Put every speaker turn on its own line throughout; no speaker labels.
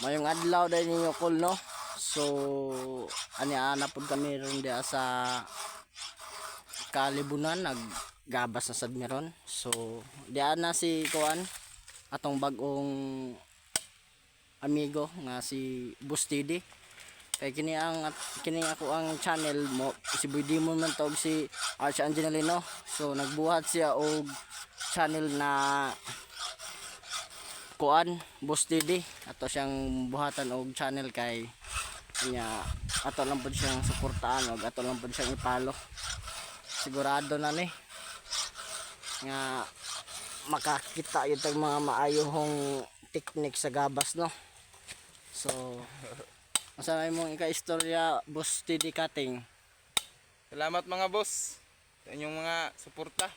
Mayong adlaw dahil ninyo kol no. So ani ana pud kami ron dia sa Kalibunan naggabas na sad meron. So dia na si kuan atong bagong amigo nga si Bustidi. Kay kini ako ang channel mo si Boy Demon man tawag si Arch Angelino. So nagbuhat siya og channel na kuan Bustidi ato siyang buhatan og channel kay niya ato lang pud siyang suportahan og ato lang pud siyang ipalo. Sigurado na ni nga makakita yung mga maayong technique sa gabas no. So asa imong ika-istorya boss TD Cutting.
Salamat mga boss sa inyong mga suporta.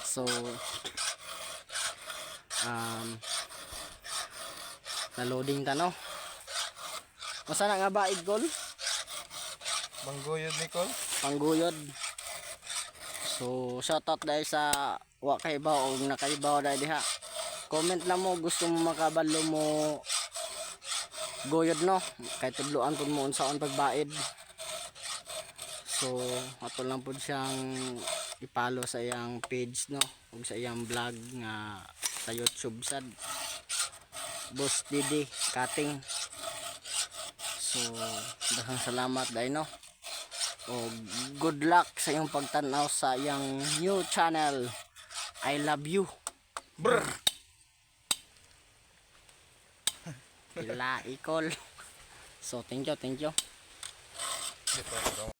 So na-loading ta no. Masa na nga ba igol?
Bangguyod Nicole.
Pangguyod. So shoutout dahil sa wa kaibaw o nakaibaw dahil diha. Comment lang mo gusto mo makabalo mo guyod no. Kay tudloan pud mo unsaon pagbaid. So ato lang pud siyang ipalo sa iyang page no ug sa iyang vlog nga sa YouTube sad. Boss Didi Cutting. So daghang salamat dahil no. O good luck sa iyong pagtanaw sa iyang new channel. I love you. Brr. Kila ikol. So thank you.